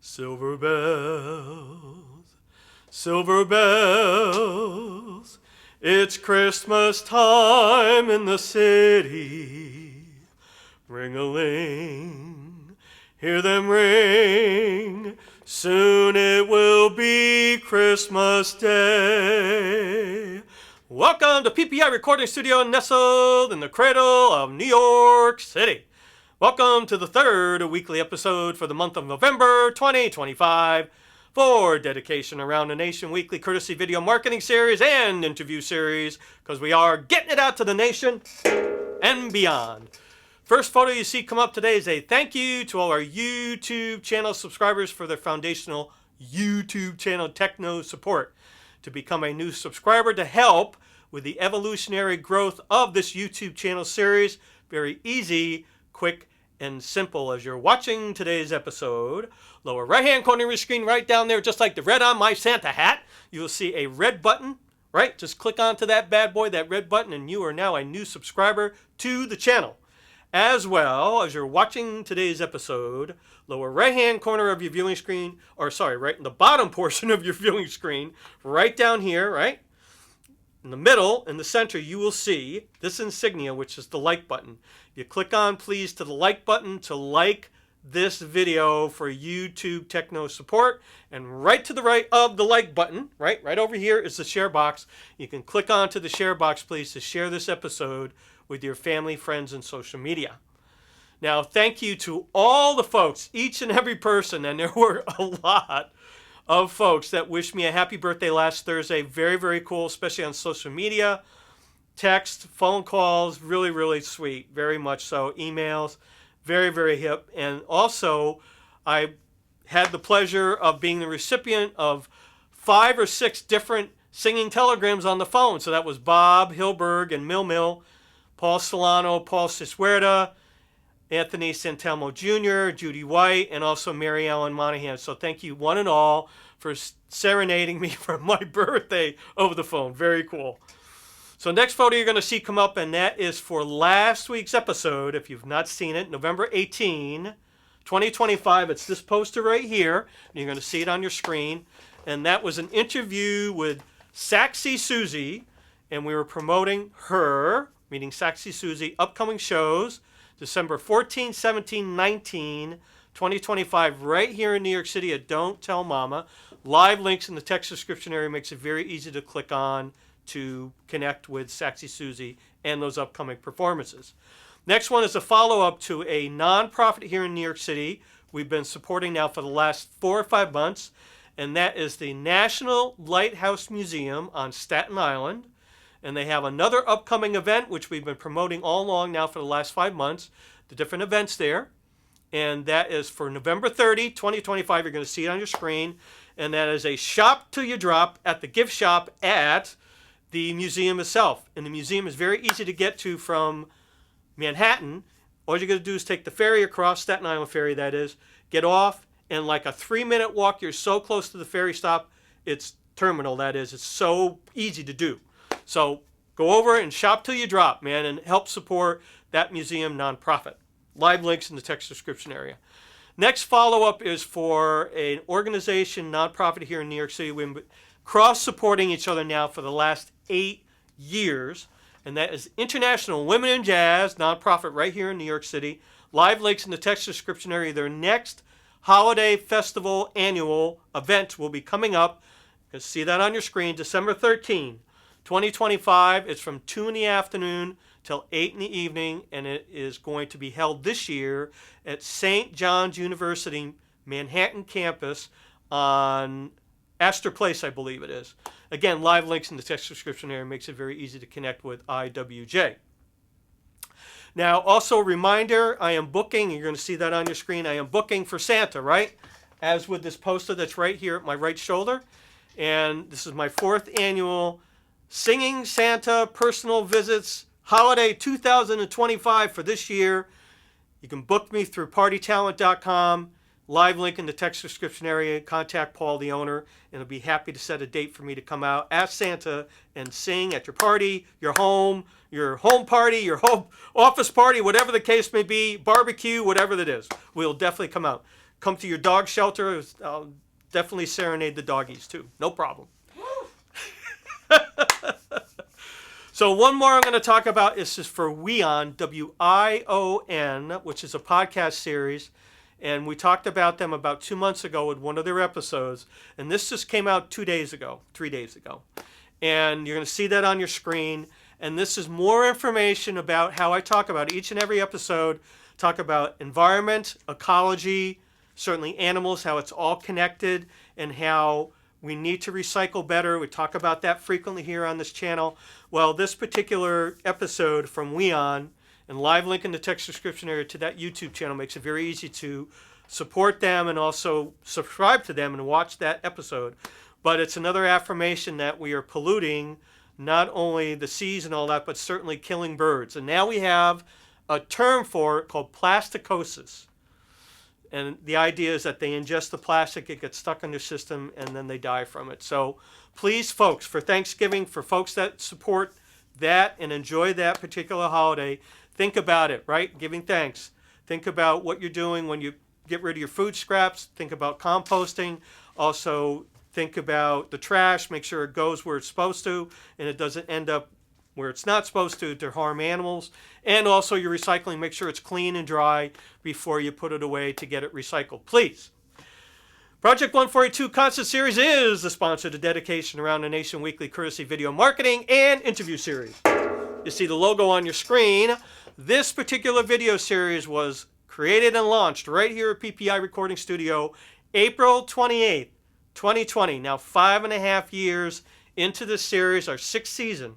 Silver bells, silver bells, it's Christmas time in the city. Ring-a-ling, hear them ring, soon it will be Christmas Day. Welcome to PPI Recording Studio nestled in the cradle of New York City. Welcome to the third weekly episode for the month of November 2025 for Dedication Around the Nation weekly courtesy video marketing series and interview series because we are getting it out to the nation and beyond. First photo you see come up today is a thank you to all our YouTube channel subscribers for their foundational YouTube channel techno support. To become a new subscriber to help with the evolutionary growth of this YouTube channel series, very easy, quick, and simple. As you're watching today's episode, lower right hand corner of your screen, right down there, just like the red on my Santa hat, you will see a red button, right? Just click onto that bad boy, that red button, and you are now a new subscriber to the channel. As well, as you're watching today's episode, lower right hand corner of your viewing screen, or sorry, right in the bottom portion of your viewing screen, right down here, right? In the middle, in the center, you will see this insignia, which is the like button. You click on, please, to the like button to like this video for YouTube techno support. And right to the right of the like button, right over here is the share box. You can click onto the share box, please, to share this episode with your family, friends, and social media. Now, thank you to all the folks, each and every person, and there were a lot of folks that wished me a happy birthday last Thursday. Very, very cool, especially on social media, text, phone calls, really, really sweet, very much so. Emails, very, very hip. And also, I had the pleasure of being the recipient of 5 or 6 different singing telegrams on the phone. So that was Bob Hilberg and Mill, Paul Solano, Paul Siswerda, Anthony Santelmo Jr., Judy White, and also Mary Ellen Monahan. So thank you one and all for serenading me for my birthday over the phone. Very cool. So next photo you're going to see come up, and that is for last week's episode. If you've not seen it, November 18, 2025. It's this poster right here. And you're going to see it on your screen. And that was an interview with Saxy Susie, and we were promoting her, meaning Saxy Susie, upcoming shows. December 14, 17, 19, 2025, right here in New York City at Don't Tell Mama. Live links in the text description area makes it very easy to click on to connect with Saxy Susie and those upcoming performances. Next one is a follow-up to a nonprofit here in New York City we've been supporting now for the last 4 or 5 months, and that is the National Lighthouse Museum on Staten Island. And they have another upcoming event, which we've been promoting all along now for the last 5 months, the different events there. And that is for November 30, 2025. You're going to see it on your screen. And that is a shop till you drop at the gift shop at the museum itself. And the museum is very easy to get to from Manhattan. All you're going to do is take the ferry across, Staten Island Ferry, that is, get off, and like a 3-minute walk, you're so close to the ferry stop, it's terminal, that is. It's so easy to do. So go over and shop till you drop, man, and help support that museum nonprofit. Live links in the text description area. Next follow-up is for an organization, nonprofit here in New York City. We've been cross-supporting each other now for the last 8 years, and that is International Women in Jazz, nonprofit right here in New York City. Live links in the text description area. Their next holiday festival annual event will be coming up. You can see that on your screen, December 13. 2025, it's from 2 in the afternoon till 8 in the evening, and it is going to be held this year at St. John's University, Manhattan campus on Astor Place, I believe it is. Again, live links in the text description area makes it very easy to connect with IWJ. Now, also a reminder, I am booking, you're going to see that on your screen, I am booking for Santa, right? As with this poster that's right here at my right shoulder. And this is my 4th annual Singing Santa Personal Visits Holiday 2025 for this year. You can book me through partytalent.com. Live link in the text description area. Contact Paul, the owner, and he'll be happy to set a date for me to come out as Santa and sing at your party, your home party, your home office party, whatever the case may be, barbecue, whatever that is. We'll definitely come out. come to your dog shelter, I'll definitely serenade the doggies too. No problem. So one more I'm going to talk about is for WION, W-I-O-N, which is a podcast series. And we talked about them about 2 months ago with one of their episodes. And this just came out 3 days ago. And you're going to see that on your screen. And this is more information about how I talk about each and every episode. Talk about environment, ecology, certainly animals, how it's all connected, and how we need to recycle better. We talk about that frequently here on this channel. Well, this particular episode from WION, and live link in the text description area to that YouTube channel, makes it very easy to support them and also subscribe to them and watch that episode. But it's another affirmation that we are polluting not only the seas and all that, but certainly killing birds. And now we have a term for it called plasticosis. And the idea is that they ingest the plastic, it gets stuck in their system, and then they die from it. So please, folks, for Thanksgiving, for folks that support that and enjoy that particular holiday, think about it, right? Giving thanks. Think about what you're doing when you get rid of your food scraps. Think about composting. Also, think about the trash. Make sure it goes where it's supposed to, and it doesn't end up where it's not supposed to harm animals. And also your recycling, make sure it's clean and dry before you put it away to get it recycled, please. Project 142 Concert Series is the sponsor of the Dedication Around the Nation weekly courtesy video marketing and interview series. You see the logo on your screen. This particular video series was created and launched right here at PPI Recording Studio, April 28th, 2020. Now 5.5 years into this series, our 6th season.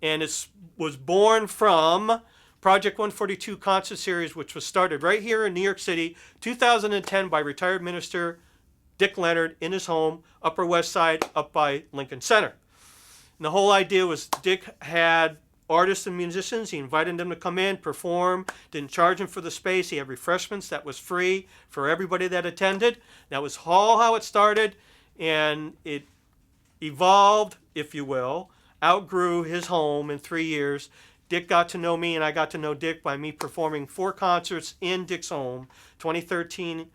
And it was born from Project 142 Concert Series, which was started right here in New York City, 2010 by retired minister Dick Leonard in his home, Upper West Side, up by Lincoln Center. And the whole idea was Dick had artists and musicians. He invited them to come in, perform, didn't charge them for the space. He had refreshments that was free for everybody that attended. That was all how it started, and it evolved, if you will, outgrew his home in 3 years. Dick got to know me, and I got to know Dick by me performing 4 concerts in Dick's home, 2013,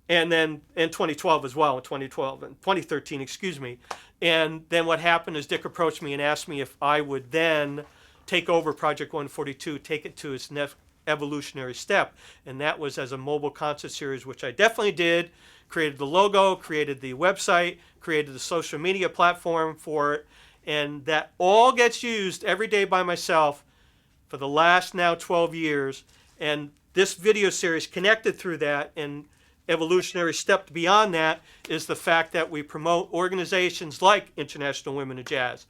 and then in 2012 as well, in 2013, excuse me. And then what happened is Dick approached me and asked me if I would then take over Project 142, take it to its next evolutionary step. And that was as a mobile concert series, which I definitely did. Created the logo, created the website, created the social media platform for it. And that all gets used every day by myself for the last now 12 years. And this video series connected through that, and evolutionary step beyond that is the fact that we promote organizations like International Women in Jazz,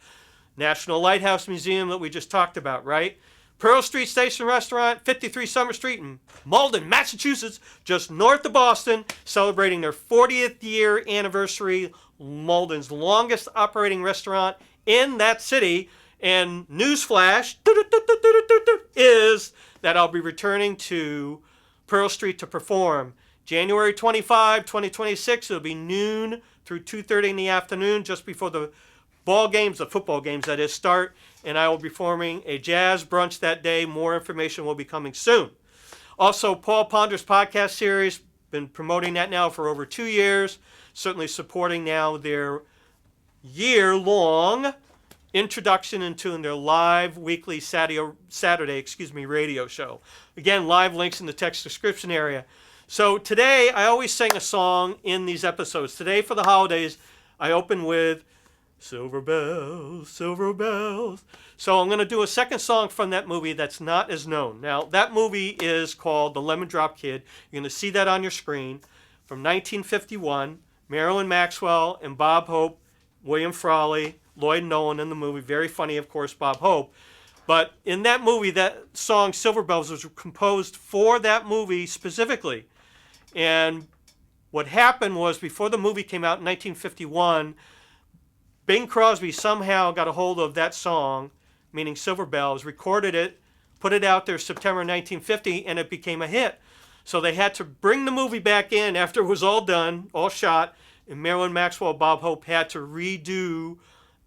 National Lighthouse Museum that we just talked about, right? Pearl Street Station Restaurant, 53 Summer Street in Malden, Massachusetts, just north of Boston, celebrating their 40th year anniversary, Malden's longest operating restaurant in that city. And newsflash is that I'll be returning to Pearl Street to perform January 25, 2026. It'll be noon through 2:30 in the afternoon, just before the ball games, the football games that is, start. And I will be performing a jazz brunch that day. More information will be coming soon. Also, Paul Ponder's podcast series, been promoting that now for over 2 years. Certainly supporting now their year-long introduction into their live weekly Saturday radio show. Again, live links in the text description area. So today, I always sing a song in these episodes. Today, for the holidays, I open with Silver Bells, Silver Bells. So I'm going to do a second song from that movie that's not as known. Now, that movie is called The Lemon Drop Kid. You're going to see that on your screen. From 1951, Marilyn Maxwell and Bob Hope, William Frawley, Lloyd Nolan in the movie. Very funny, of course, Bob Hope. But in that movie, that song, Silver Bells, was composed for that movie specifically. And what happened was, before the movie came out in 1951, Bing Crosby somehow got a hold of that song, meaning Silver Bells, recorded it, put it out there September 1950, and it became a hit. So they had to bring the movie back in after it was all done, all shot, and Marilyn Maxwell and Bob Hope had to redo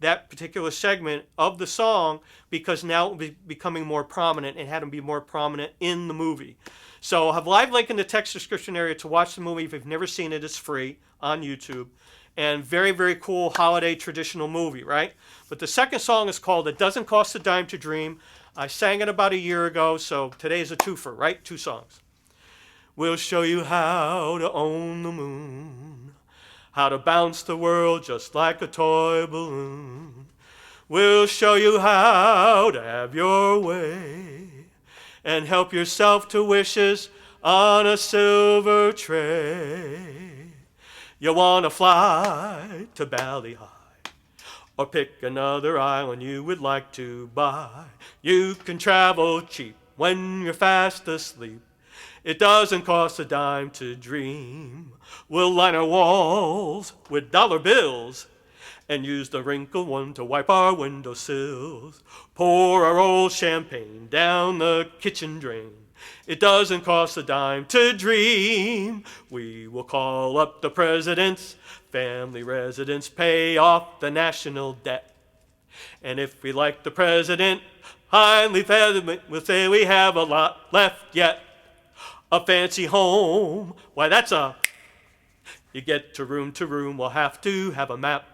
that particular segment of the song because now it was becoming more prominent and had to be more prominent in the movie. So I'll have a live link in the text description area to watch the movie. If you've never seen it, it's free on YouTube. And very, very cool holiday traditional movie, right? But the second song is called It Doesn't Cost a Dime to Dream. I sang it about a year ago, so today's a twofer, right? 2 songs. We'll show you how to own the moon, how to bounce the world just like a toy balloon. We'll show you how to have your way and help yourself to wishes on a silver tray. You want to fly to Bali High or pick another island you would like to buy. You can travel cheap when you're fast asleep. It doesn't cost a dime to dream. We'll line our walls with dollar bills and use the wrinkled one to wipe our windowsills. Pour our old champagne down the kitchen drain. It doesn't cost a dime to dream. We will call up the president's family residence, pay off the national debt. And if we like the president, kindly we'll say we have a lot left yet. A fancy home, why that's you get to room, we'll have to have a map.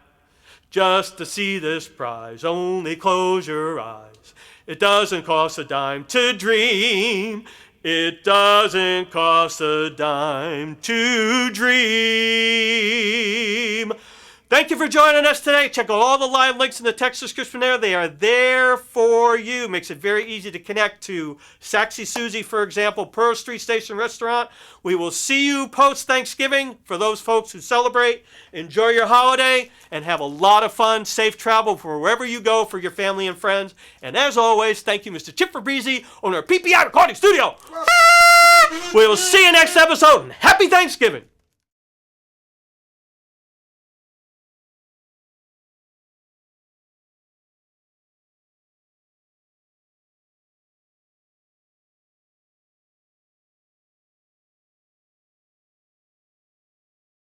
Just to see this prize, only close your eyes. It doesn't cost a dime to dream. It doesn't cost a dime to dream. Thank you for joining us today. Check out all the live links in the text description there. They are there for you. Makes it very easy to connect to Saxy Susie, for example, Pearl Street Station Restaurant. We will see you post-Thanksgiving for those folks who celebrate. Enjoy your holiday and have a lot of fun. Safe travel for wherever you go for your family and friends. And as always, thank you, Mr. Chip Fabrizi, owner of PPI Recording Studio. We will see you next episode, and happy Thanksgiving.